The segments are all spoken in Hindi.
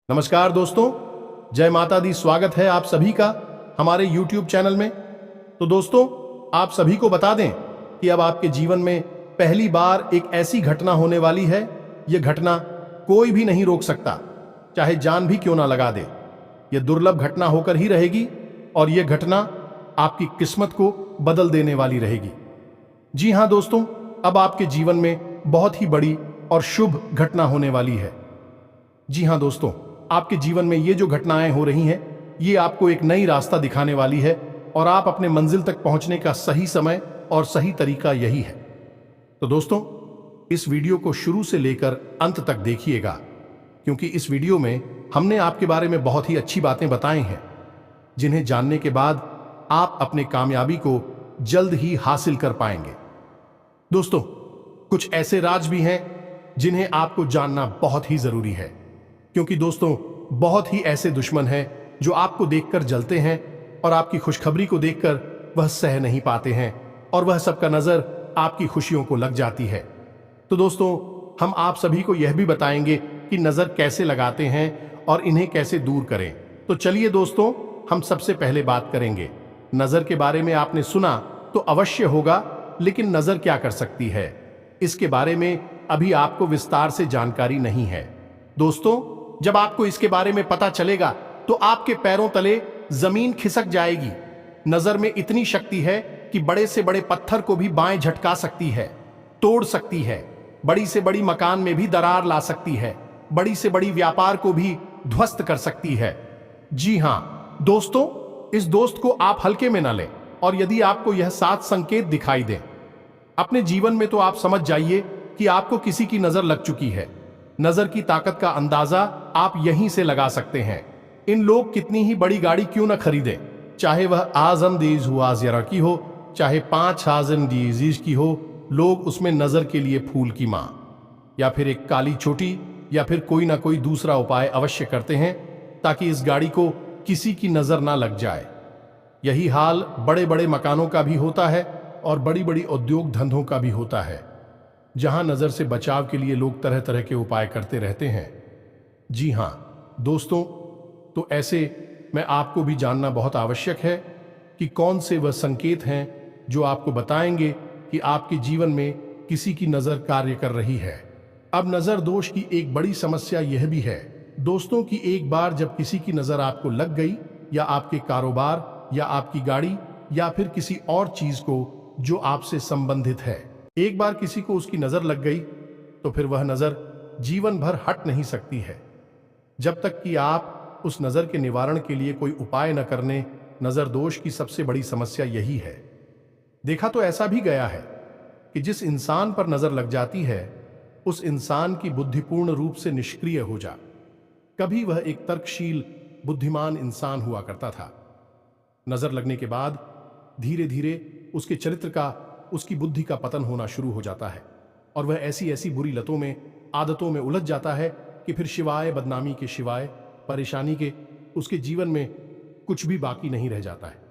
नमस्कार दोस्तों, जय माता दी। स्वागत है आप सभी का हमारे YouTube चैनल में। तो दोस्तों, आप सभी को बता दें कि अब आपके जीवन में पहली बार एक ऐसी घटना होने वाली है। यह घटना कोई भी नहीं रोक सकता, चाहे जान भी क्यों ना लगा दे। यह दुर्लभ घटना होकर ही रहेगी और यह घटना आपकी किस्मत को बदल देने वाली रहेगी। जी हां दोस्तों, अब आपके जीवन में बहुत ही बड़ी और शुभ घटना होने वाली है। जी हां दोस्तों, आपके जीवन में ये जो घटनाएं हो रही हैं, ये आपको एक नई रास्ता दिखाने वाली है और आप अपने मंजिल तक पहुंचने का सही समय और सही तरीका यही है। तो दोस्तों, इस वीडियो को शुरू से लेकर अंत तक देखिएगा, क्योंकि इस वीडियो में हमने आपके बारे में बहुत ही अच्छी बातें बताई हैं, जिन्हें जानने के बाद आप अपने कामयाबी को जल्द ही हासिल कर पाएंगे। दोस्तों, कुछ ऐसे राज भी हैं जिन्हें आपको जानना बहुत ही जरूरी है, क्योंकि दोस्तों, बहुत ही ऐसे दुश्मन हैं जो आपको देखकर जलते हैं और आपकी खुशखबरी को देखकर वह सह नहीं पाते हैं और वह सबका नजर आपकी खुशियों को लग जाती है। तो दोस्तों, हम आप सभी को यह भी बताएंगे कि नजर कैसे लगाते हैं और इन्हें कैसे दूर करें। तो चलिए दोस्तों, हम सबसे पहले बात करेंगे नजर के बारे में। आपने सुना तो अवश्य होगा, लेकिन नजर क्या कर सकती है, इसके बारे में अभी आपको विस्तार से जानकारी नहीं है। दोस्तों, जब आपको इसके बारे में पता चलेगा तो आपके पैरों तले जमीन खिसक जाएगी। नजर में इतनी शक्ति है कि बड़े से बड़े पत्थर को भी बाएं झटका सकती है, तोड़ सकती है। बड़ी से बड़ी मकान में भी दरार ला सकती है, बड़ी से बड़ी व्यापार को भी ध्वस्त कर सकती है। जी हां दोस्तों, इस दोस्त को आप हल्के में न लें, और यदि आपको यह 7 संकेत दिखाई दें अपने जीवन में, तो आप समझ जाइए कि आपको किसी की नजर लग चुकी है। नजर की ताकत का अंदाजा आप यहीं से लगा सकते हैं। इन लोग कितनी ही बड़ी गाड़ी क्यों न खरीदें, चाहे वह आजम दीज हुआ जरा की हो, चाहे 5,000 डीजीज की हो, लोग उसमें नजर के लिए फूल की मां या फिर एक काली चोटी या फिर कोई ना कोई दूसरा उपाय अवश्य करते हैं, ताकि इस गाड़ी को किसी की नजर ना लग जाए। यही हाल बड़े बड़े मकानों का भी होता है और बड़ी बड़ी उद्योग धंधों का भी होता है, जहां नजर से बचाव के लिए लोग तरह तरह के उपाय करते रहते हैं। जी हां दोस्तों, तो ऐसे में आपको भी जानना बहुत आवश्यक है कि कौन से वह संकेत हैं जो आपको बताएंगे कि आपके जीवन में किसी की नजर कार्य कर रही है। अब नजर दोष की एक बड़ी समस्या यह भी है दोस्तों कि एक बार जब किसी की नजर आपको लग गई, या आपके कारोबार या आपकी गाड़ी या फिर किसी और चीज को जो आपसे संबंधित है, एक बार किसी को उसकी नजर लग गई तो फिर वह नजर जीवन भर हट नहीं सकती है, जब तक कि आप उस नजर के निवारण के लिए कोई उपाय न करने। नजर दोष की सबसे बड़ी समस्या यही है। देखा तो ऐसा भी गया है कि जिस इंसान पर नजर लग जाती है, उस इंसान की बुद्धि पूर्ण रूप से निष्क्रिय हो जा। कभी वह एक तर्कशील बुद्धिमान इंसान हुआ करता था। नजर लगने के बाद धीरे धीरे उसके चरित्र का, उसकी बुद्धि का पतन होना शुरू हो जाता है और वह ऐसी ऐसी बुरी लतों में, आदतों में उलझ जाता है कि फिर सिवाय बदनामी के, सिवाय परेशानी के, उसके जीवन में कुछ भी बाकी नहीं रह जाता है।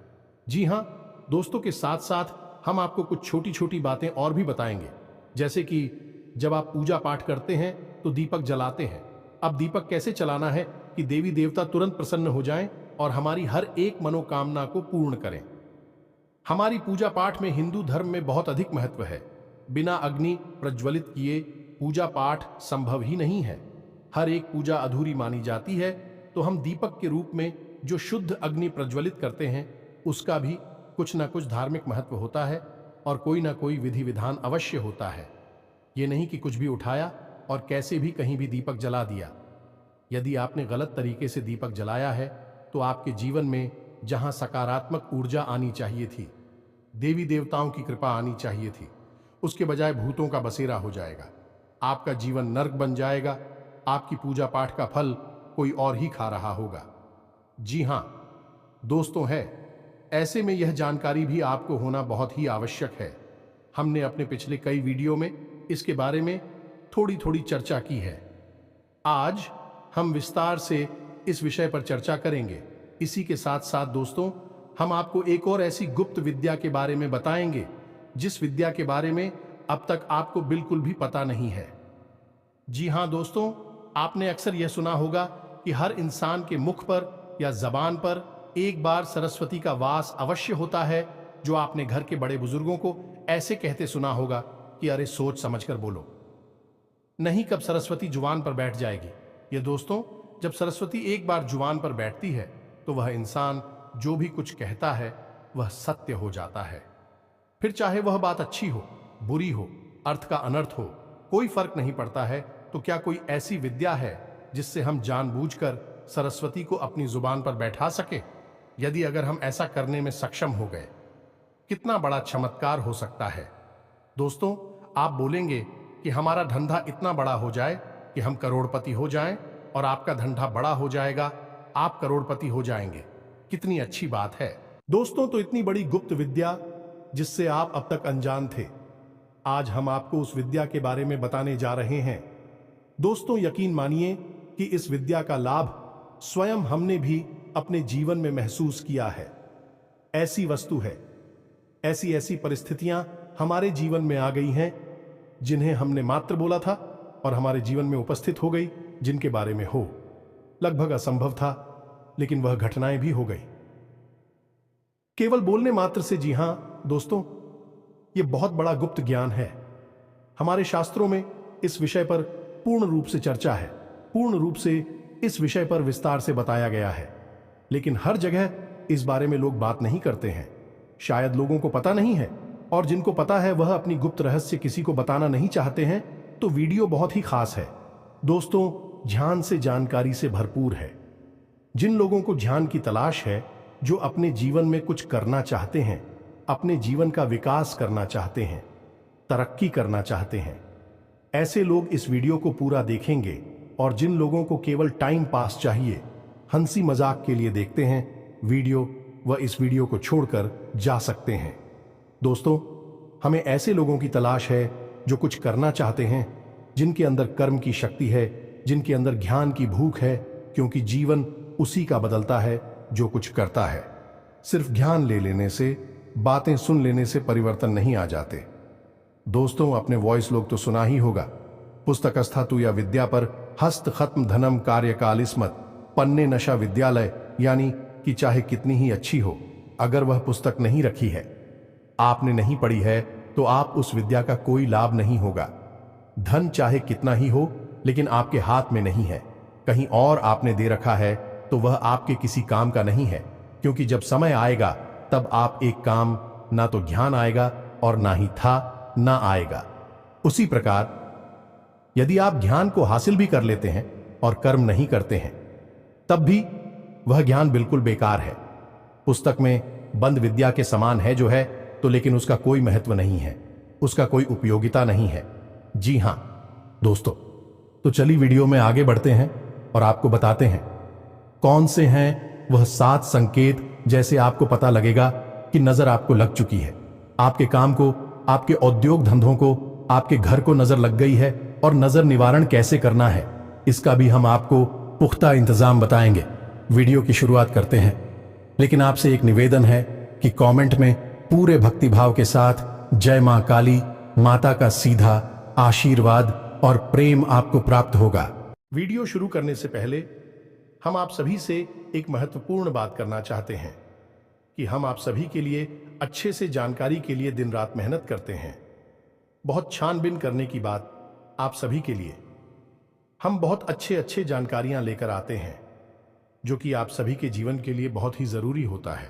जी हां दोस्तों, के साथ साथ हम आपको कुछ छोटी छोटी बातें और भी बताएंगे, जैसे कि जब आप पूजा पाठ करते हैं तो दीपक जलाते हैं। अब दीपक कैसे चलाना है कि देवी देवता तुरंत प्रसन्न हो जाएं और हमारी हर एक मनोकामना को पूर्ण करें। हमारी पूजा पाठ में हिंदू धर्म में बहुत अधिक महत्व है। बिना अग्नि प्रज्वलित किए पूजा पाठ संभव ही नहीं है। हर एक पूजा अधूरी मानी जाती है, तो हम दीपक के रूप में जो शुद्ध अग्नि प्रज्वलित करते हैं, उसका भी कुछ ना कुछ धार्मिक महत्व होता है और कोई ना कोई विधि विधान अवश्य होता है। ये नहीं कि कुछ भी उठाया और कैसे भी कहीं भी दीपक जला दिया। यदि आपने गलत तरीके से दीपक जलाया है, तो आपके जीवन में जहां सकारात्मक ऊर्जा आनी चाहिए थी, देवी देवताओं की कृपा आनी चाहिए थी, उसके बजाय भूतों का बसेरा हो जाएगा। आपका जीवन नर्क बन जाएगा। आपकी पूजा पाठ का फल कोई और ही खा रहा होगा। जी हां दोस्तों, है ऐसे में यह जानकारी भी आपको होना बहुत ही आवश्यक है। हमने अपने पिछले कई वीडियो में इसके बारे में थोड़ी थोड़ी चर्चा की है। आज हम विस्तार से इस विषय पर चर्चा करेंगे। इसी के साथ साथ दोस्तों, हम आपको एक और ऐसी गुप्त विद्या के बारे में बताएंगे, जिस विद्या के बारे में अब तक आपको बिल्कुल भी पता नहीं है। जी हां दोस्तों, आपने अक्सर यह सुना होगा कि हर इंसान के मुख पर या जबान पर एक बार सरस्वती का वास अवश्य होता है, जो आपने घर के बड़े बुजुर्गों को ऐसे कहते सुना होगा कि अरे सोच समझकर बोलो, नहीं कब सरस्वती जुबान पर बैठ जाएगी। ये दोस्तों, जब सरस्वती एक बार जुबान पर बैठती है तो वह इंसान जो भी कुछ कहता है वह सत्य हो जाता है। फिर चाहे वह बात अच्छी हो, बुरी हो, अर्थ का अनर्थ हो, कोई फर्क नहीं पड़ता है। तो क्या कोई ऐसी विद्या है जिससे हम जानबूझकर सरस्वती को अपनी जुबान पर बैठा सके? यदि अगर हम ऐसा करने में सक्षम हो गए, कितना बड़ा चमत्कार हो सकता है। दोस्तों, आप बोलेंगे कि हमारा धंधा इतना बड़ा हो जाए कि हम करोड़पति हो जाएं और आपका धंधा बड़ा हो जाएगा, आप करोड़पति हो जाएंगे। कितनी अच्छी बात है। दोस्तों, तो इतनी बड़ी गुप्त विद्या जिससे आप अब तक अनजान थे, आज हम आपको उस विद्या के बारे में बताने जा रहे हैं। दोस्तों, यकीन मानिए कि इस विद्या का लाभ स्वयं हमने भी अपने जीवन में महसूस किया है। ऐसी वस्तु है, ऐसी ऐसी परिस्थितियां हमारे जीवन में आ गई हैं जिन्हें हमने मात्र बोला था और हमारे जीवन में उपस्थित हो गई, जिनके बारे में हो लगभग असंभव था, लेकिन वह घटनाएं भी हो गई केवल बोलने मात्र से। जी हां दोस्तों, यह बहुत बड़ा गुप्त ज्ञान है। हमारे शास्त्रों में इस विषय पर पूर्ण रूप से चर्चा है, पूर्ण रूप से इस विषय पर विस्तार से बताया गया है, लेकिन हर जगह इस बारे में लोग बात नहीं करते हैं। शायद लोगों को पता नहीं है, और जिनको पता है वह अपनी गुप्त रहस्य किसी को बताना नहीं चाहते हैं। तो वीडियो बहुत ही खास है दोस्तों, ध्यान से जानकारी से भरपूर है। जिन लोगों को ध्यान की तलाश है, जो अपने जीवन में कुछ करना चाहते हैं, अपने जीवन का विकास करना चाहते हैं, तरक्की करना चाहते हैं, ऐसे लोग इस वीडियो को पूरा देखेंगे। और जिन लोगों को केवल टाइम पास चाहिए, हंसी मजाक के लिए देखते हैं वीडियो, वह इस वीडियो को छोड़कर जा सकते हैं। दोस्तों, हमें ऐसे लोगों की तलाश है जो कुछ करना चाहते हैं, जिनके अंदर कर्म की शक्ति है, जिनके अंदर ज्ञान की भूख है, क्योंकि जीवन उसी का बदलता है जो कुछ करता है। सिर्फ ज्ञान ले लेने से, बातें सुन लेने से परिवर्तन नहीं आ जाते। दोस्तों, अपने वॉइस लोग तो सुना ही होगा, पुस्तकस्थातु या विद्या पर हस्त खत्म धनम कार्यकाल स्मत पन्ने नशा विद्यालय, यानी कि चाहे कितनी ही अच्छी हो, अगर वह पुस्तक नहीं रखी है, आपने नहीं पढ़ी है, तो आप उस विद्या का कोई लाभ नहीं होगा। धन चाहे कितना ही हो, लेकिन आपके हाथ में नहीं है, कहीं और आपने दे रखा है, तो वह आपके किसी काम का नहीं है। क्योंकि जब समय आएगा तब आप एक काम, ना तो ज्ञान आएगा और ना ही था ना आएगा। उसी प्रकार यदि आप ज्ञान को हासिल भी कर लेते हैं और कर्म नहीं करते हैं, तब भी वह ज्ञान बिल्कुल बेकार है। पुस्तक में बंद विद्या के समान है जो है, तो लेकिन उसका कोई महत्व नहीं है, उसका कोई उपयोगिता नहीं है। जी हां दोस्तों, तो चलिए वीडियो में आगे बढ़ते हैं और आपको बताते हैं कौन से हैं वह 7 संकेत, जैसे आपको पता लगेगा कि नजर आपको लग चुकी है, आपके काम को, आपके औद्योग धंधों को, आपके घर को नजर लग गई है, और नजर निवारण कैसे करना है, इसका भी हम आपको पुख्ता इंतजाम बताएंगे। वीडियो की शुरुआत करते हैं, लेकिन आपसे एक निवेदन है कि कमेंट में पूरे भक्तिभाव के साथ जय मां काली माता का सीधा आशीर्वाद और प्रेम आपको प्राप्त होगा। वीडियो शुरू करने से पहले हम आप सभी से एक महत्वपूर्ण बात करना चाहते हैं कि हम आप सभी के लिए अच्छे से जानकारी के लिए दिन रात मेहनत करते हैं। बहुत छानबीन करने की बात आप सभी के लिए हम बहुत अच्छे जानकारियां लेकर आते हैं, जो कि आप सभी के जीवन के लिए बहुत ही जरूरी होता है।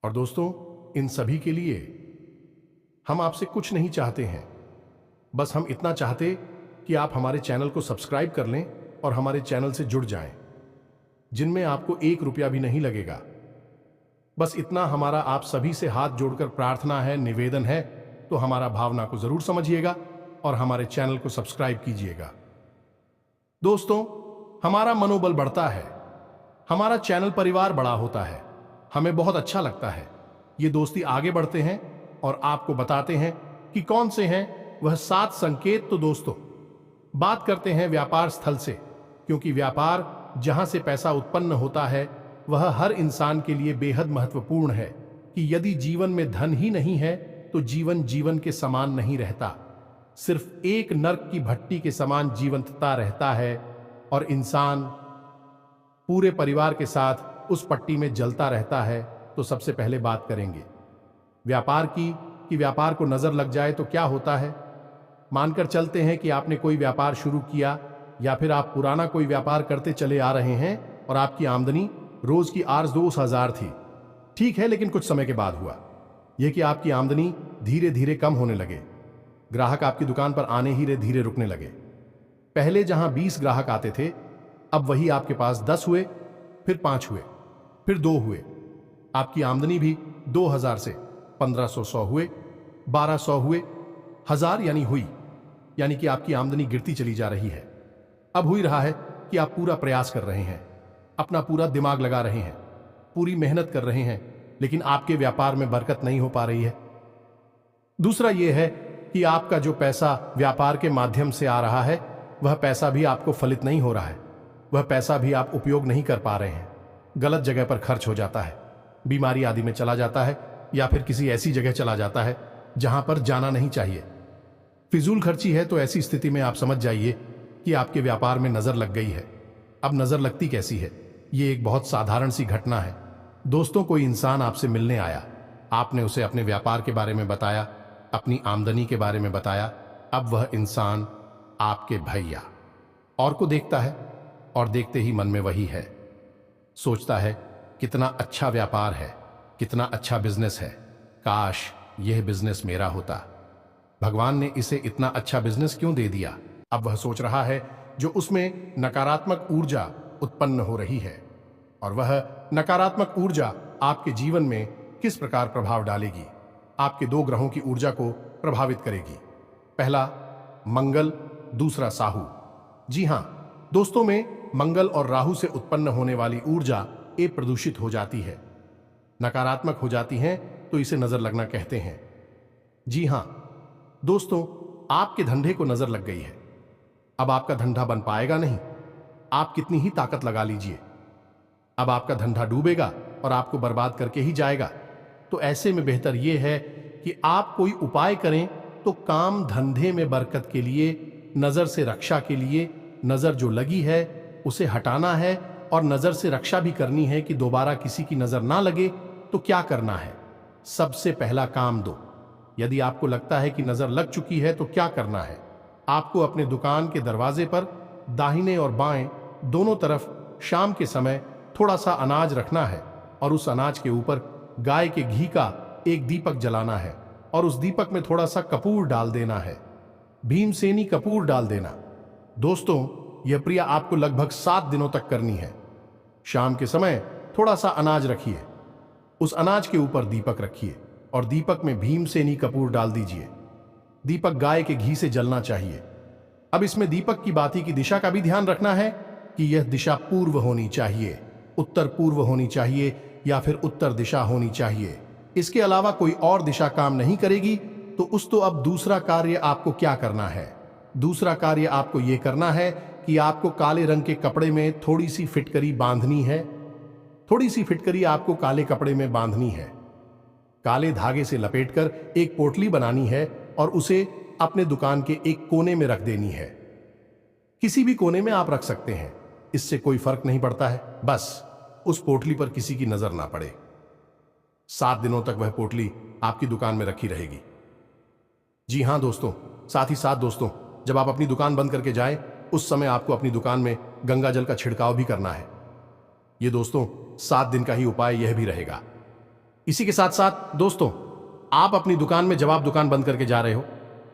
और दोस्तों, इन सभी के लिए हम आपसे कुछ नहीं चाहते हैं, बस हम इतना चाहते कि आप हमारे चैनल को सब्सक्राइब कर लें और हमारे चैनल से जुड़ जाएं, जिनमें आपको 1 रुपया भी नहीं लगेगा। बस इतना हमारा आप सभी से हाथ जोड़कर प्रार्थना है, निवेदन है। तो हमारा भावना को जरूर समझिएगा और हमारे चैनल को सब्सक्राइब कीजिएगा। दोस्तों, हमारा मनोबल बढ़ता है, हमारा चैनल परिवार बड़ा होता है, हमें बहुत अच्छा लगता है। ये दोस्ती आगे बढ़ते हैं और आपको बताते हैं कि कौन से हैं वह 7 संकेत। तो दोस्तों, बात करते हैं व्यापार स्थल से, क्योंकि व्यापार जहां से पैसा उत्पन्न होता है वह हर इंसान के लिए बेहद महत्वपूर्ण है। कि यदि जीवन में धन ही नहीं है तो जीवन जीवन के समान नहीं रहता, सिर्फ एक नर्क की भट्टी के समान जीवंतता रहता है। और इंसान पूरे परिवार के साथ उस पट्टी में जलता रहता है, तो सबसे पहले बात करेंगे व्यापार की कि व्यापार को नजर लग जाए तो क्या होता है। मानकर चलते हैं कि आपने कोई व्यापार शुरू किया या फिर आप पुराना कोई व्यापार करते चले आ रहे हैं और आपकी आमदनी रोज की 8-10 थी। ठीक है, लेकिन कुछ समय के बाद हुआ यह कि आपकी आमदनी धीरे धीरे कम होने लगे। ग्राहक आपकी दुकान पर आने ही धीरे रुकने लगे। पहले जहां 20 ग्राहक आते थे, अब वही आपके पास 10 हुए, फिर 5 हुए, फिर 2 हुए। आपकी आमदनी भी 2000 से 1500 हुए, 1200 हुए, 1000 यानी कि आपकी आमदनी गिरती चली जा रही है। अब हो ही रहा है कि आप पूरा प्रयास कर रहे हैं, अपना पूरा दिमाग लगा रहे हैं, पूरी मेहनत कर रहे हैं, लेकिन आपके व्यापार में बरकत नहीं हो पा रही है। दूसरा यह है कि आपका जो पैसा व्यापार के माध्यम से आ रहा है, वह पैसा भी आपको फलित नहीं हो रहा है। वह पैसा भी आप उपयोग नहीं कर पा रहे हैं। गलत जगह पर खर्च हो जाता है, बीमारी आदि में चला जाता है, या फिर किसी ऐसी जगह चला जाता है जहां पर जाना नहीं चाहिए। फिजूल खर्ची है। तो ऐसी स्थिति में आप समझ जाइए कि आपके व्यापार में नजर लग गई है। अब नजर लगती कैसी है? ये एक बहुत साधारण सी घटना है। दोस्तों, कोई इंसान आपसे मिलने आया, आपने उसे अपने व्यापार के बारे में बताया, अपनी आमदनी के बारे में बताया। अब वह इंसान आपके भैया और को देखता है और देखते ही मन में वही है, सोचता है कितना अच्छा व्यापार है, कितना अच्छा बिजनेस है, काश यह बिजनेस मेरा होता। भगवान ने इसे इतना अच्छा बिजनेस क्यों दे दिया? अब वह सोच रहा है जो उसमें नकारात्मक ऊर्जा उत्पन्न हो रही है, और वह नकारात्मक ऊर्जा आपके जीवन में किस प्रकार प्रभाव डालेगी। आपके 2 ग्रहों की ऊर्जा को प्रभावित करेगी। पहला मंगल, दूसरा साहू। जी हां दोस्तों, में मंगल और राहु से उत्पन्न होने वाली ऊर्जा प्रदूषित हो जाती है, नकारात्मक हो जाती हैं, तो इसे नजर लगना कहते हैं। जी हां दोस्तों, आपके धंधे को नजर लग गई है। अब आपका धंधा बन पाएगा नहीं, आप कितनी ही ताकत लगा लीजिए। अब आपका धंधा डूबेगा और आपको बर्बाद करके ही जाएगा। तो ऐसे में बेहतर यह है कि आप कोई उपाय करें। तो काम धंधे में बरकत के लिए, नजर से रक्षा के लिए, नजर जो लगी है उसे हटाना है, और नजर से रक्षा भी करनी है कि दोबारा किसी की नजर ना लगे। तो क्या करना है? सबसे पहला काम दो। यदि आपको लगता है कि नजर लग चुकी है तो क्या करना है? आपको अपने दुकान के दरवाजे पर दाहिने और बाएं दोनों तरफ शाम के समय थोड़ा सा अनाज रखना है, और उस अनाज के ऊपर गाय के घी का एक दीपक जलाना है, और उस दीपक में थोड़ा सा कपूर डाल देना है, भीमसेनी कपूर डाल देना। दोस्तों, यह क्रिया आपको लगभग 7 दिनों तक करनी है। शाम के समय थोड़ा सा अनाज रखिए, उस अनाज के ऊपर दीपक रखिए, और दीपक में भीमसेनी कपूर डाल दीजिए। दीपक गाय के घी से जलना चाहिए। अब इसमें दीपक की बाती की दिशा का भी ध्यान रखना है कि यह दिशा पूर्व होनी चाहिए, उत्तर पूर्व होनी चाहिए, या फिर उत्तर दिशा होनी चाहिए। इसके अलावा कोई और दिशा काम नहीं करेगी। तो अब दूसरा कार्य आपको क्या करना है? दूसरा कार्य आपको यह करना है कि आपको काले रंग के कपड़े में थोड़ी सी फिटकरी बांधनी है। थोड़ी सी फिटकरी आपको काले कपड़े में बांधनी है, काले धागे से लपेटकर एक पोटली बनानी है, और उसे अपने दुकान के एक कोने में रख देनी है। किसी भी कोने में आप रख सकते हैं, इससे कोई फर्क नहीं पड़ता है, बस उस पोटली पर किसी की नजर ना पड़े। 7 दिनों तक वह पोटली आपकी दुकान में रखी रहेगी। जी हां दोस्तों, साथ ही साथ दोस्तों, जब आप अपनी दुकान बंद करके जाएं, उस समय आपको अपनी दुकान में गंगा जल का छिड़काव भी करना है। ये दोस्तों 7 दिन का ही उपाय यह भी रहेगा। इसी के साथ साथ दोस्तों, आप अपनी दुकान में, जब आप दुकान बंद करके जा रहे हो,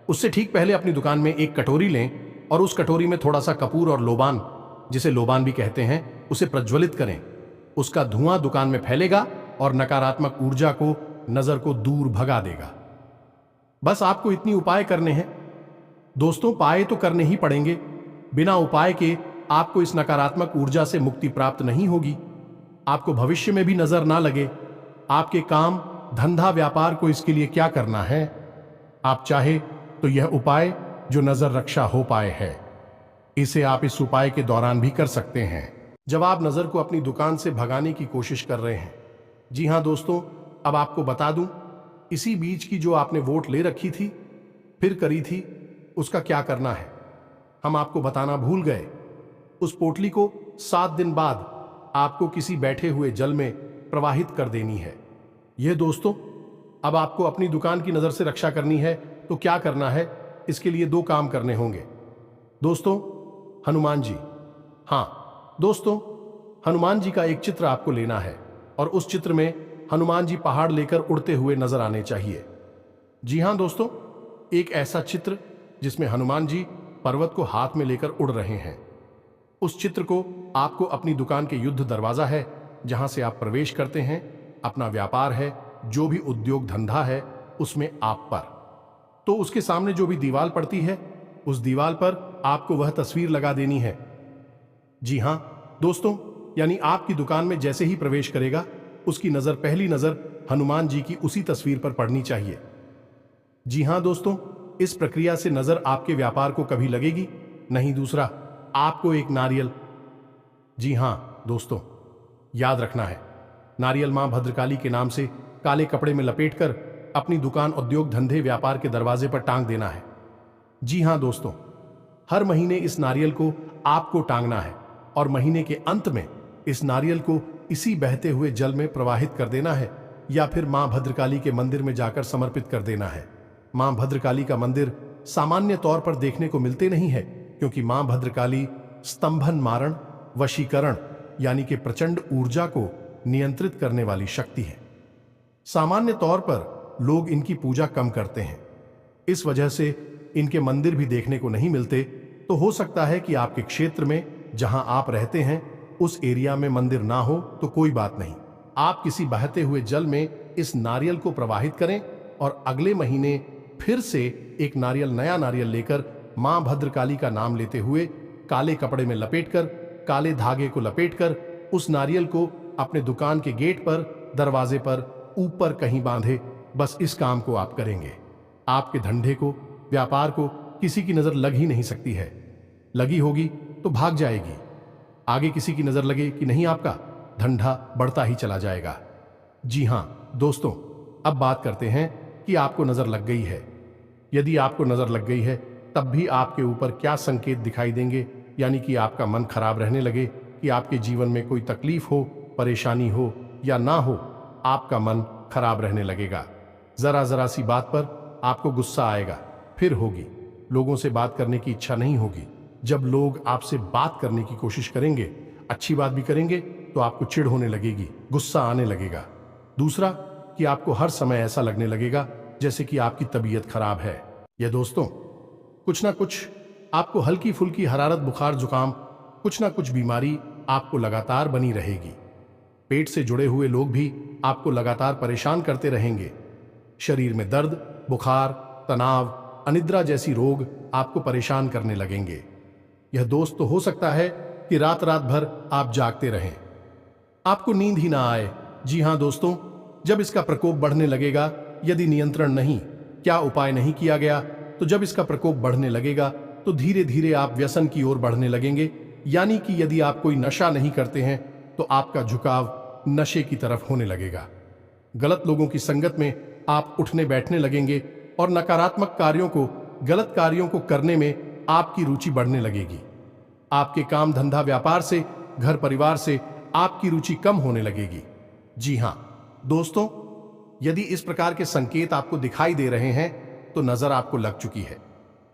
उससे ठीक पहले अपनी दुकान में एक कटोरी लें, और उस कटोरी में थोड़ा सा कपूर और लोबान, जिसे लोबान भी कहते हैं, उसे प्रज्वलित करें। उसका धुआं दुकान में फैलेगा और नकारात्मक ऊर्जा को, नजर को दूर भगा देगा। बस आपको इतनी उपाय करने हैं दोस्तों। उपाय तो करने ही पड़ेंगे, बिना उपाय के आपको इस नकारात्मक ऊर्जा से मुक्ति प्राप्त नहीं होगी। आपको भविष्य में भी नजर ना लगे। आपके काम, धंधा, व्यापार को इसके लिए क्या करना है? आप चाहे तो यह उपाय जो नजर रक्षा हो पाए है, इसे आप इस उपाय के दौरान भी कर सकते हैं, जब आप नजर को अपनी दुकान से भगाने की कोशिश कर रहे हैं। जी हां दोस्तों, अब आपको बता दूं, इसी बीच की जो आपने वोट ले रखी थी, फिर करी थी, उसका क्या करना है हम आपको बताना भूल गए। उस पोटली को 7 दिन बाद आपको किसी बैठे हुए जल में प्रवाहित कर देनी है। यह दोस्तों, अब आपको अपनी दुकान की नजर से रक्षा करनी है तो क्या करना है, इसके लिए 2 काम करने होंगे। दोस्तों, हनुमान जी, हाँ दोस्तों, हनुमान जी का एक चित्र आपको लेना है और उस चित्र में हनुमान जी पहाड़ लेकर उड़ते हुए नजर आने चाहिए। जी हां दोस्तों, एक ऐसा चित्र जिसमें हनुमान जी पर्वत को हाथ में लेकर उड़ रहे हैं। उस चित्र को आपको अपनी दुकान के युद्ध दरवाजा है जहां से आप प्रवेश करते हैं, अपना व्यापार है, जो भी उद्योग धंधा है उसमें आप पर, तो उसके सामने जो भी दीवार पड़ती है उस दीवार पर आपको वह तस्वीर लगा देनी है। जी हां दोस्तों, यानी आपकी दुकान में जैसे ही प्रवेश करेगा उसकी नजर, पहली नजर हनुमान जी की उसी तस्वीर पर पड़नी चाहिए। जी हां दोस्तों, इस प्रक्रिया से नजर आपके व्यापार को कभी लगेगी नहीं। दूसरा, आपको एक नारियल, जी हां दोस्तों, याद रखना है, नारियल मां भद्रकाली के नाम से काले कपड़े में लपेटकर अपनी दुकान, उद्योग धंधे, व्यापार के दरवाजे पर टांग देना है। जी हां दोस्तों, हर महीने इस नारियल को आपको टांगना है और महीने के अंत में इस नारियल को इसी बहते हुए जल में प्रवाहित कर देना है या फिर मां भद्रकाली के मंदिर में जाकर समर्पित कर देना है। मां भद्रकाली का मंदिर सामान्य तौर पर देखने को मिलते नहीं है, क्योंकि मां भद्रकाली स्तंभन मारण, वशीकरण यानी कि प्रचंड ऊर्जा को नियंत्रित करने वाली शक्ति है। सामान्य तौर पर लोग इनकी पूजा कम करते हैं, इस वजह से इनके मंदिर भी देखने को नहीं मिलते। तो हो सकता है कि आपके क्षेत्र में जहां आप रहते हैं उस एरिया में मंदिर ना हो तो कोई बात नहीं, आप किसी बहते हुए जल में इस नारियल को प्रवाहित करें और अगले महीने फिर से एक नारियल, नया नारियल लेकर मां भद्रकाली का नाम लेते हुए काले कपड़े में लपेटकर, काले धागे को लपेटकर उस नारियल को अपने दुकान के गेट पर, दरवाजे पर, ऊपर कहीं बांधे। बस इस काम को आप करेंगे, आपके धंधे को, व्यापार को किसी की नजर लग ही नहीं सकती है। लगी होगी तो भाग जाएगी। आगे किसी की नजर लगे कि नहीं, आपका धंधा बढ़ता ही चला जाएगा। जी हां दोस्तों, अब बात करते हैं कि आपको नजर लग गई है। यदि आपको नजर लग गई है तब भी आपके ऊपर क्या संकेत दिखाई देंगे, यानी कि आपका मन खराब रहने लगे, कि आपके जीवन में कोई तकलीफ हो, परेशानी हो या ना हो, आपका मन खराब रहने लगेगा। जरा जरा सी बात पर आपको गुस्सा आएगा, फिर होगी लोगों से बात करने की इच्छा नहीं होगी। जब लोग आपसे बात करने की कोशिश करेंगे, अच्छी बात भी करेंगे, तो आपको चिढ़ होने लगेगी, गुस्सा आने लगेगा। दूसरा, कि आपको हर समय ऐसा लगने लगेगा जैसे कि आपकी तबीयत खराब है। यह दोस्तों, कुछ ना कुछ आपको हल्की फुल्की हरारत, बुखार, जुकाम, कुछ ना कुछ बीमारी आपको लगातार बनी रहेगी। पेट से जुड़े हुए लोग भी आपको लगातार परेशान करते रहेंगे। शरीर में दर्द, बुखार, तनाव, अनिद्रा जैसी रोग आपको परेशान करने लगेंगे। यह दोस्त तो हो सकता है कि रात रात भर आप जागते रहें, आपको नींद ही ना आए। जी हां दोस्तों, जब इसका प्रकोप बढ़ने लगेगा, यदि नियंत्रण नहीं, क्या उपाय नहीं किया गया, तो जब इसका प्रकोप बढ़ने लगेगा तो धीरे धीरे आप व्यसन की ओर बढ़ने लगेंगे। यानी कि यदि आप कोई नशा नहीं करते हैं तो आपका झुकाव नशे की तरफ होने लगेगा। गलत लोगों की संगत में आप उठने बैठने लगेंगे और नकारात्मक कार्यों को, गलत कार्यों को करने में आपकी रुचि बढ़ने लगेगी। आपके काम धंधा, व्यापार से, घर परिवार से आपकी रुचि कम होने लगेगी। जी हां दोस्तों, यदि इस प्रकार के संकेत आपको दिखाई दे रहे हैं तो नजर आपको लग चुकी है,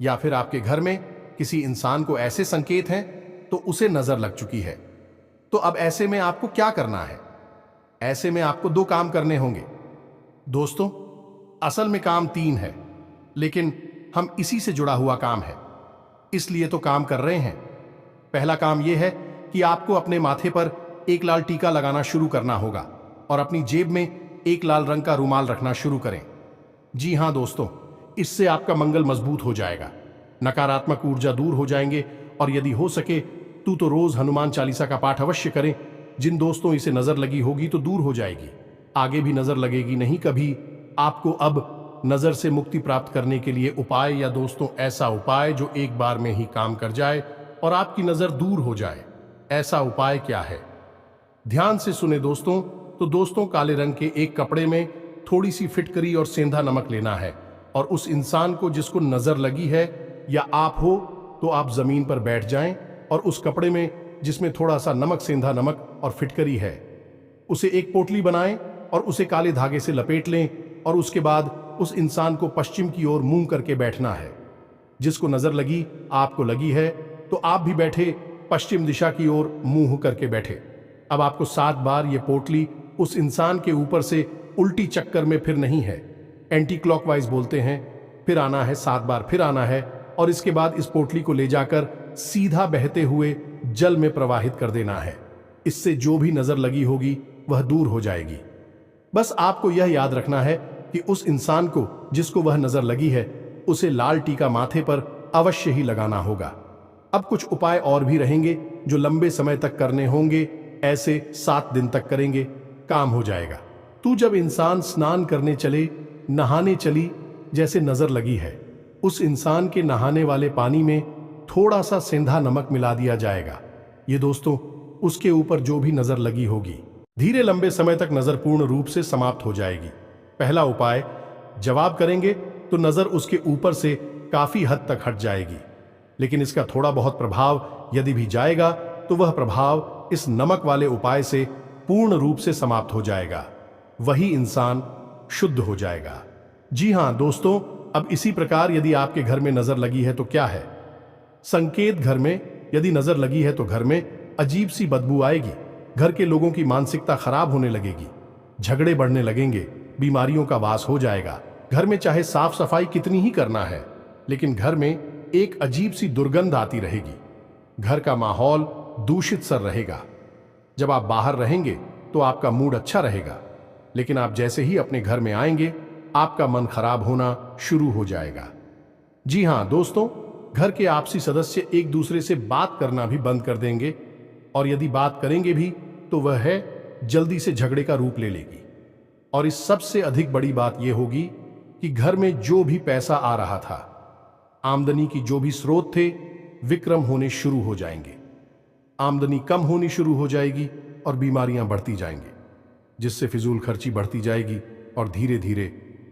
या फिर आपके घर में किसी इंसान को ऐसे संकेत हैं तो उसे नजर लग चुकी है। तो अब ऐसे में आपको क्या करना है? ऐसे में आपको 2 काम करने होंगे। दोस्तों, असल में काम 3 है, लेकिन हम इसी से जुड़ा हुआ काम है, इसलिए तो काम कर रहे हैं। पहला काम यह है कि आपको अपने माथे पर एक लाल टीका लगाना शुरू करना होगा और अपनी जेब में एक लाल रंग का रुमाल रखना शुरू करें। जी हां दोस्तों, इससे आपका मंगल मजबूत हो जाएगा, नकारात्मक ऊर्जा दूर हो जाएंगे। और यदि हो सके तो रोज हनुमान चालीसा का पाठ अवश्य करें। जिन दोस्तों इसे नजर लगी होगी तो दूर हो जाएगी, आगे भी नजर लगेगी नहीं कभी। आपको अब नजर से मुक्ति प्राप्त करने के लिए उपाय, या दोस्तों ऐसा उपाय जो एक बार में ही काम कर जाए और आपकी नजर दूर हो जाए, ऐसा उपाय क्या है? ध्यान से सुने दोस्तों। तो दोस्तों, काले रंग के एक कपड़े में थोड़ी सी फिटकरी और सेंधा नमक लेना है और उस इंसान को जिसको नजर लगी है, या आप हो तो आप जमीन पर बैठ जाएं और उस कपड़े में जिसमें थोड़ा सा नमक, सेंधा नमक और फिटकरी है, उसे एक पोटली बनाएं और उसे काले धागे से लपेट लें और उसके बाद उस इंसान को पश्चिम की ओर मुंह करके बैठना है। जिसको नजर लगी, आपको लगी है, तो आप भी बैठे पश्चिम दिशा की ओर मुंह करके बैठे। अब आपको 7 बार ये पोटली उस इंसान के ऊपर से उल्टी चक्कर में फिर नहीं है, एंटी क्लॉकवाइज बोलते हैं, फिर आना है 7 बार, फिर आना है और इसके बाद इस पोटली को ले जाकर सीधा बहते हुए जल में प्रवाहित कर देना है। इससे जो भी नजर लगी होगी वह दूर हो जाएगी। बस आपको यह याद रखना है कि उस इंसान को जिसको वह नजर लगी है उसे लाल टीका माथे पर अवश्य ही लगाना होगा। अब कुछ उपाय और भी रहेंगे जो लंबे समय तक करने होंगे। ऐसे 7 दिन तक करेंगे, काम हो जाएगा। तू जब इंसान स्नान करने चले, नहाने चली, जैसे नजर लगी है, उस इंसान के नहाने वाले पानी में थोड़ा सा सेंधा नमक मिला दिया जाएगा। ये दोस्तों उसके ऊपर जो भी नजर लगी होगी, धीरे लंबे समय तक नजर पूर्ण रूप से समाप्त हो जाएगी। पहला उपाय, जवाब करेंगे तो नजर उसके ऊपर से काफी हद तक हट जाएगी, लेकिन इसका थोड़ा बहुत प्रभाव यदि भी जाएगा तो वह प्रभाव इस नमक वाले उपाय से पूर्ण रूप से समाप्त हो जाएगा। वही इंसान शुद्ध हो जाएगा। जी हां दोस्तों, अब इसी प्रकार यदि आपके घर में नजर लगी है तो क्या है संकेत? घर में यदि नजर लगी है तो घर में अजीब सी बदबू आएगी, घर के लोगों की मानसिकता खराब होने लगेगी, झगड़े बढ़ने लगेंगे, बीमारियों का वास हो जाएगा। घर में चाहे साफ सफाई कितनी ही करना है, लेकिन घर में एक अजीब सी दुर्गंध आती रहेगी। घर का माहौल दूषित सा रहेगा। जब आप बाहर रहेंगे तो आपका मूड अच्छा रहेगा, लेकिन आप जैसे ही अपने घर में आएंगे आपका मन खराब होना शुरू हो जाएगा। जी हां दोस्तों, घर के आपसी सदस्य एक दूसरे से बात करना भी बंद कर देंगे, और यदि बात करेंगे भी तो वह है जल्दी से झगड़े का रूप ले लेगी। और इस सबसे अधिक बड़ी बात यह होगी कि घर में जो भी पैसा आ रहा था, आमदनी की जो भी स्रोत थे, विक्रम होने शुरू हो जाएंगे। आमदनी कम होनी शुरू हो जाएगी और बीमारियां बढ़ती जाएंगी, जिससे फिजूल खर्ची बढ़ती जाएगी और धीरे धीरे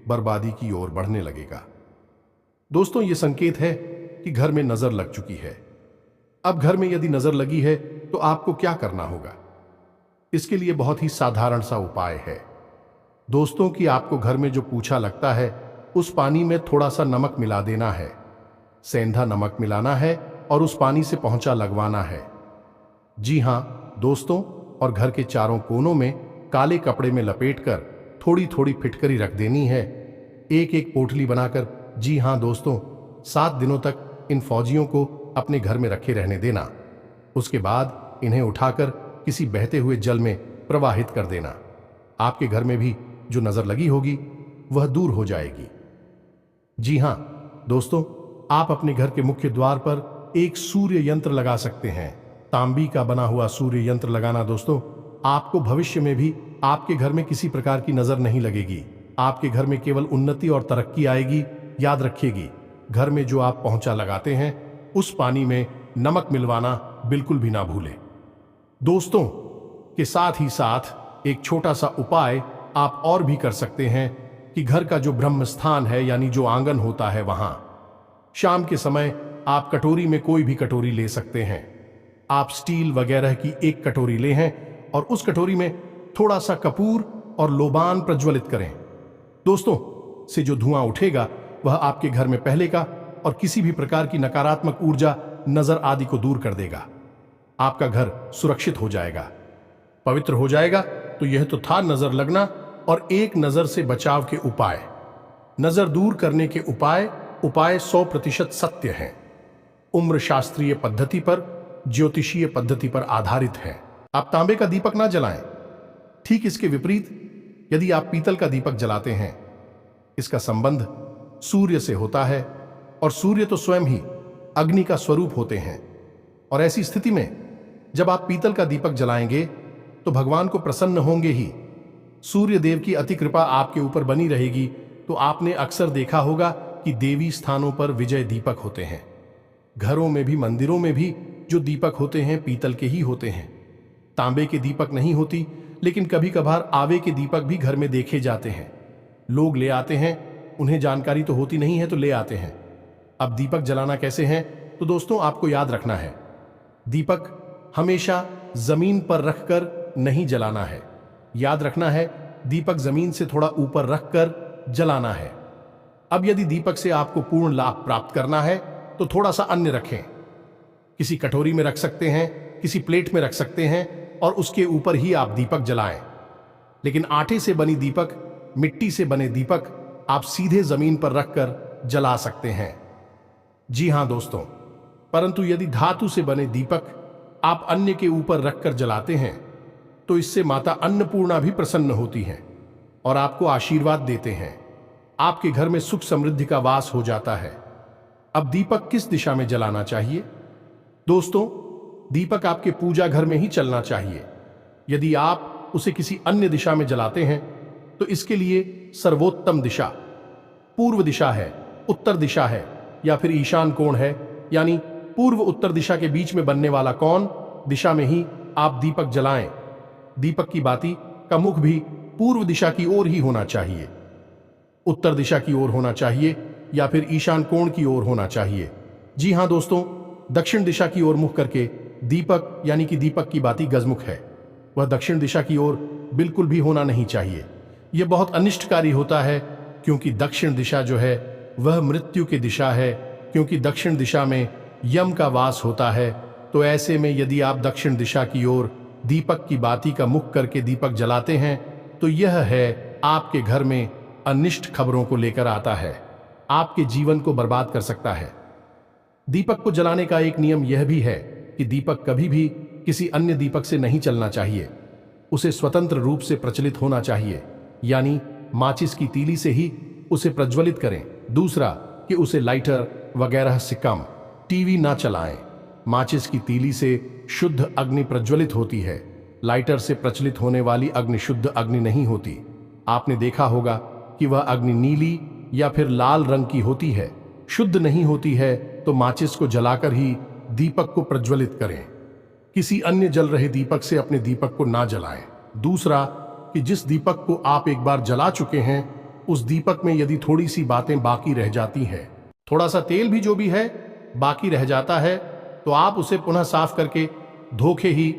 बर्बादी की ओर बढ़ने लगेगा। दोस्तों, यह संकेत है कि घर में नजर लग चुकी है। अब घर में यदि नजर लगी है तो आपको क्या करना होगा? इसके लिए बहुत ही साधारण सा उपाय है दोस्तों कि आपको घर में जो पूछा लगता है उस पानी में थोड़ा सा नमक मिला देना है, सेंधा नमक मिलाना है और उस पानी से पोंछा लगवाना है। जी हां दोस्तों, और घर के चारों कोनों में काले कपड़े में लपेटकर थोड़ी थोड़ी फिटकरी रख देनी है, एक एक पोटली बनाकर। जी हां दोस्तों, 7 दिनों तक इन फौजियों को अपने घर में रखे रहने देना। उसके बाद इन्हें उठाकर किसी बहते हुए जल में प्रवाहित कर देना। आपके घर में भी जो नजर लगी होगी वह दूर हो जाएगी। जी हां दोस्तों, आप अपने घर के मुख्य द्वार पर एक सूर्य यंत्र लगा सकते हैं। तांबी का बना हुआ सूर्य यंत्र लगाना दोस्तों, आपको भविष्य में भी आपके घर में किसी प्रकार की नजर नहीं लगेगी। आपके घर में केवल उन्नति और तरक्की आएगी। याद रखिएगी, घर में जो आप पोंछा लगाते हैं उस पानी में नमक मिलवाना बिल्कुल भी ना भूलें। दोस्तों के साथ ही साथ एक छोटा सा उपाय आप और भी कर सकते हैं कि घर का जो ब्रह्म स्थान है, यानी जो आंगन होता है, वहां शाम के समय आप कटोरी में कोई भी कटोरी ले सकते हैं। आप स्टील वगैरह की एक कटोरी ले हैं और उस कटोरी में थोड़ा सा कपूर और लोबान प्रज्वलित करें। दोस्तों से जो धुआं उठेगा वह आपके घर में पहले का और किसी भी प्रकार की नकारात्मक ऊर्जा, नजर आदि को दूर कर देगा। आपका घर सुरक्षित हो जाएगा, पवित्र हो जाएगा। तो यह तो था नजर लगना और एक नजर से बचाव के उपाय। नजर दूर करने के उपाय 100% सत्य हैं, उम्र शास्त्रीय पद्धति पर, ज्योतिषीय पद्धति पर आधारित है। आप तांबे का दीपक ना जलाएं। ठीक इसके विपरीत यदि आप पीतल का दीपक जलाते हैं, इसका संबंध सूर्य से होता है और सूर्य तो स्वयं ही अग्नि का स्वरूप होते हैं। और ऐसी स्थिति में जब आप पीतल का दीपक जलाएंगे तो भगवान को प्रसन्न होंगे ही। सूर्य देव की अति कृपा आपके ऊपर बनी रहेगी। तो आपने अक्सर देखा होगा कि देवी स्थानों पर विजय दीपक होते हैं। घरों में भी, मंदिरों में भी जो दीपक होते हैं पीतल के ही होते हैं, तांबे के दीपक नहीं होती। लेकिन कभी कभार आवे के दीपक भी घर में देखे जाते हैं। लोग ले आते हैं, उन्हें जानकारी तो होती नहीं है तो ले आते हैं। अब दीपक जलाना कैसे है? तो दोस्तों आपको याद रखना है, दीपक हमेशा जमीन पर रखकर नहीं जलाना है। याद रखना है, दीपक जमीन से थोड़ा ऊपर रखकर जलाना है। अब यदि दीपक से आपको पूर्ण लाभ प्राप्त करना है तो थोड़ा सा अन्य रखें। किसी कटोरी में रख सकते हैं, किसी प्लेट में रख सकते हैं और उसके ऊपर ही आप दीपक जलाएं। लेकिन आटे से बनी दीपक, मिट्टी से बने दीपक आप सीधे जमीन पर रखकर जला सकते हैं। जी हां दोस्तों, परंतु यदि धातु से बने दीपक आप अन्य के ऊपर रखकर जलाते हैं तो इससे माता अन्नपूर्णा भी प्रसन्न होती हैं और आपको आशीर्वाद देते हैं। आपके घर में सुख समृद्धि का वास हो जाता है। अब दीपक किस दिशा में जलाना चाहिए? दोस्तों, दीपक आपके पूजा घर में ही चलना चाहिए। यदि आप उसे किसी अन्य दिशा में जलाते हैं तो इसके लिए सर्वोत्तम दिशा पूर्व दिशा है, उत्तर दिशा है या फिर ईशान कोण है, यानी पूर्व उत्तर दिशा के बीच में बनने वाला कोण दिशा में ही आप दीपक जलाएं। दीपक की बाती का मुख भी पूर्व दिशा की ओर ही होना चाहिए, उत्तर दिशा की ओर होना चाहिए या फिर ईशान कोण की ओर होना चाहिए। जी हां दोस्तों, दक्षिण दिशा की ओर मुख करके दीपक यानी कि दीपक की बाती गजमुख है, वह दक्षिण दिशा की ओर बिल्कुल भी होना नहीं चाहिए। यह बहुत अनिष्टकारी होता है क्योंकि दक्षिण दिशा जो है वह मृत्यु की दिशा है, क्योंकि दक्षिण दिशा में यम का वास होता है। तो ऐसे में यदि आप दक्षिण दिशा की ओर दीपक की बाती का मुख करके दीपक जलाते हैं तो यह है आपके घर में अनिष्ट खबरों को लेकर आता है, आपके जीवन को बर्बाद कर सकता है। दीपक को जलाने का एक नियम यह भी है कि दीपक कभी भी किसी अन्य दीपक से नहीं चलना चाहिए, उसे स्वतंत्र रूप से प्रचलित होना चाहिए, यानी माचिस की तीली से ही उसे प्रज्वलित करें। दूसरा कि उसे लाइटर वगैरह से कम टीवी ना चलाएं। माचिस की तीली से शुद्ध अग्नि प्रज्वलित होती है, लाइटर से प्रचलित होने वाली अग्नि शुद्ध अग्नि नहीं होती। आपने देखा होगा कि वह अग्नि नीली या फिर लाल रंग की होती है, शुद्ध नहीं होती है। तो माचिस को जलाकर ही दीपक को प्रज्वलित करें, किसी अन्य जल रहे दीपक से अपने दीपक को ना जलाएं। दूसरा कि जिस दीपक को आप एक बार जला चुके हैं उस दीपक में यदि थोड़ी सी बातें बाकी रह जाती हैं, थोड़ा सा तेल भी जो भी है बाकी रह जाता है, तो आप उसे पुनः साफ करके धोखे ही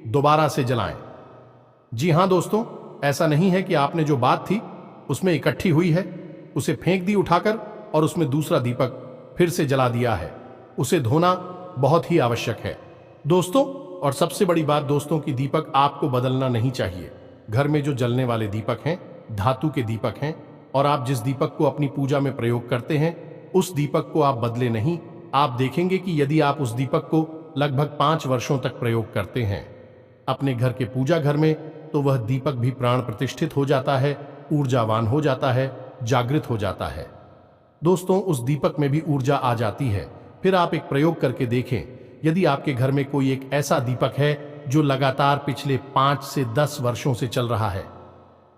दोबारा से जलाएं। जी हां दोस्तों, ऐसा नहीं है कि आपने जो बात थी उसमें इकट्ठी हुई है उसे फेंक दी उठाकर और उसमें दूसरा दीपक फिर से जला दिया है। उसे धोना बहुत ही आवश्यक है दोस्तों। और सबसे बड़ी बात दोस्तों कि दीपक आपको बदलना नहीं चाहिए। घर में जो जलने वाले दीपक हैं धातु के दीपक हैं और आप जिस दीपक को अपनी पूजा में प्रयोग करते हैं उस दीपक को आप बदले नहीं। आप देखेंगे कि यदि आप उस दीपक को लगभग 5 वर्षों तक प्रयोग करते हैं अपने घर के पूजा घर में, तो वह दीपक भी प्राण प्रतिष्ठित हो जाता है, ऊर्जावान हो जाता है, जागृत हो जाता है। दोस्तों, उस दीपक में भी ऊर्जा आ जाती है। फिर आप एक प्रयोग करके देखें, यदि आपके घर में कोई एक ऐसा दीपक है जो लगातार पिछले 5 से 10 वर्षों से चल रहा है,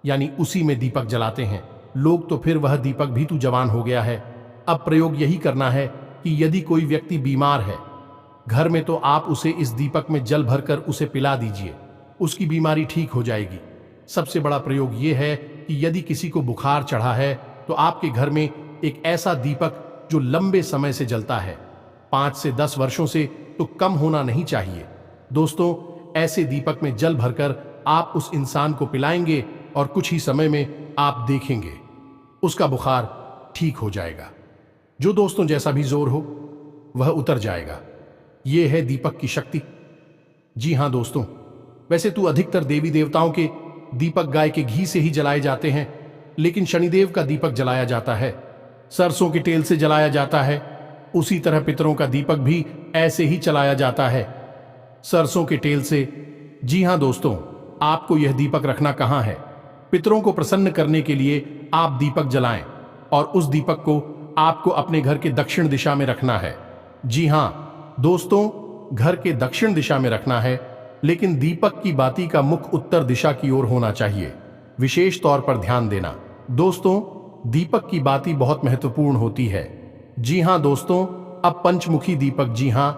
यानी उसी में दीपक जलाते हैं लोग, तो फिर वह दीपक भी तो जवान हो गया है। अब प्रयोग यही करना है कि यदि कोई व्यक्ति बीमार है घर में, तो आप उसे इस दीपक में जल भरकर उसे पिला दीजिए, उसकी बीमारी ठीक हो जाएगी। सबसे बड़ा प्रयोग यह है कि यदि किसी को बुखार चढ़ा है तो आपके घर में एक ऐसा दीपक जो लंबे समय से जलता है, 5 से 10 वर्षों से तो कम होना नहीं चाहिए। दोस्तों, ऐसे दीपक में जल भरकर आप उस इंसान को पिलाएंगे और कुछ ही समय में आप देखेंगे उसका बुखार ठीक हो जाएगा। जो दोस्तों जैसा भी जोर हो वह उतर जाएगा। यह है दीपक की शक्ति। जी हां दोस्तों, वैसे तो अधिकतर देवी देवताओं के दीपक गाय के घी से ही जलाए जाते हैं, लेकिन शनिदेव का दीपक जलाया जाता है, सरसों के तेल से जलाया जाता है। उसी तरह पितरों का दीपक भी ऐसे ही चलाया जाता है, सरसों के तेल से। जी हां दोस्तों, आपको यह दीपक रखना कहां है? पितरों को प्रसन्न करने के लिए आप दीपक जलाएं और उस दीपक को आपको अपने घर के दक्षिण दिशा में रखना है। जी हां दोस्तों, घर के दक्षिण दिशा में रखना है, लेकिन दीपक की बाती का मुख उत्तर दिशा की ओर होना चाहिए। विशेष तौर पर ध्यान देना दोस्तों, दीपक की बाती बहुत महत्वपूर्ण होती है। जी हां दोस्तों, अब पंचमुखी दीपक। जी हां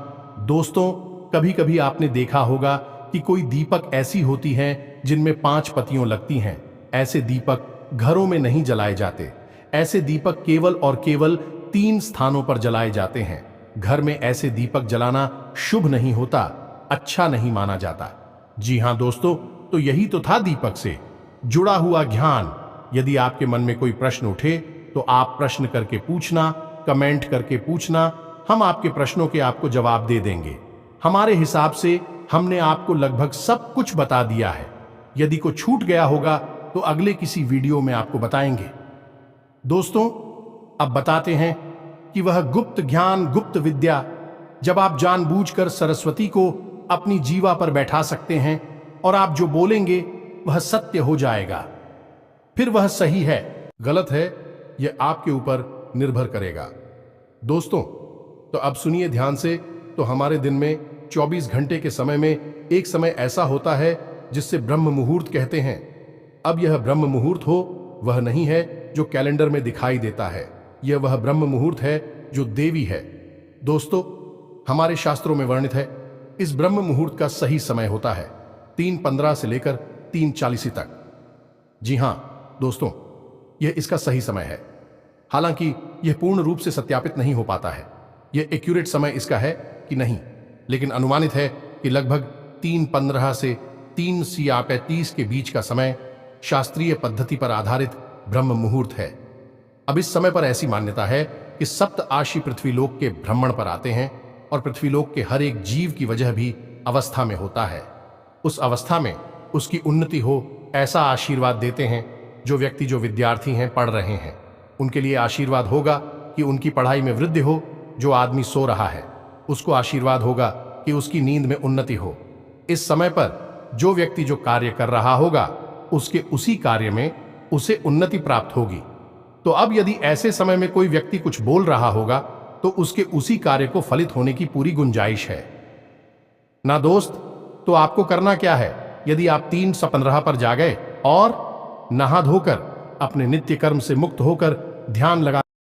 दोस्तों, कभी कभी आपने देखा होगा कि कोई दीपक ऐसी होती हैं जिनमें 5 पत्तियां लगती हैं। ऐसे दीपक घरों में नहीं जलाए जाते। ऐसे दीपक केवल और केवल 3 स्थानों पर जलाए जाते हैं। घर में ऐसे दीपक जलाना शुभ नहीं होता। अच्छा नहीं माना जाता। जी हाँ दोस्तों, तो यही तो था दीपक से जुड़ा हुआ ज्ञान। यदि आपके मन में कोई प्रश्न उठे तो आप प्रश्न करके पूछना, कमेंट करके पूछना, हम आपके प्रश्नों के आपको जवाब दे देंगे। हमारे हिसाब से हमने आपको लगभग सब कुछ बता दिया है। यदि कोई छूट गया होगा तो अगले किसी वीडियो में आपको बताएंगे। दोस्तों, अब बताते हैं कि वह गुप्त ज्ञान, गुप्त विद्या, जब आप जानबूझकर सरस्वती को अपनी जीवा पर बैठा सकते हैं और आप जो बोलेंगे वह सत्य हो जाएगा। फिर वह सही है, गलत है, यह आपके ऊपर निर्भर करेगा। दोस्तों, तो अब सुनिए ध्यान से। तो हमारे दिन में 24 घंटे के समय में एक समय ऐसा होता है जिससे ब्रह्म मुहूर्त कहते हैं। अब यह ब्रह्म मुहूर्त हो वह नहीं है जो कैलेंडर में दिखाई देता है, यह वह ब्रह्म मुहूर्त है जो देवी है। दोस्तों, हमारे शास्त्रों में वर्णित है इस ब्रह्म मुहूर्त का सही समय होता है 3:15 से लेकर 3:40 तक। जी हां दोस्तों, यह इसका सही समय है। हालांकि यह पूर्ण रूप से सत्यापित नहीं हो पाता है यह एक्यूरेट समय इसका है कि नहीं, लेकिन अनुमानित है कि लगभग 3:15 से 3:35 के बीच का समय शास्त्रीय पद्धति पर आधारित ब्रह्म मुहूर्त है। अब इस समय पर ऐसी मान्यता है कि सप्त आशी पृथ्वीलोक के भ्रमण पर आते हैं और पृथ्वीलोक के हर एक जीव की वजह भी अवस्था में होता है। उस अवस्था में उसकी उन्नति हो ऐसा आशीर्वाद देते हैं। जो व्यक्ति, जो विद्यार्थी हैं, पढ़ रहे हैं, उनके लिए आशीर्वाद होगा कि उनकी पढ़ाई में वृद्धि हो। जो आदमी सो रहा है उसको आशीर्वाद होगा कि उसकी नींद में उन्नति हो। इस समय पर जो व्यक्ति जो कार्य कर रहा होगा उसके उसी कार्य में उसे उन्नति प्राप्त होगी। तो अब यदि ऐसे समय में कोई व्यक्ति कुछ बोल रहा होगा तो उसके उसी कार्य को फलित होने की पूरी गुंजाइश है ना दोस्त। तो आपको करना क्या है, यदि आप 3:15 पर जा गए और नहा धोकर अपने नित्य कर्म से मुक्त होकर ध्यान लगा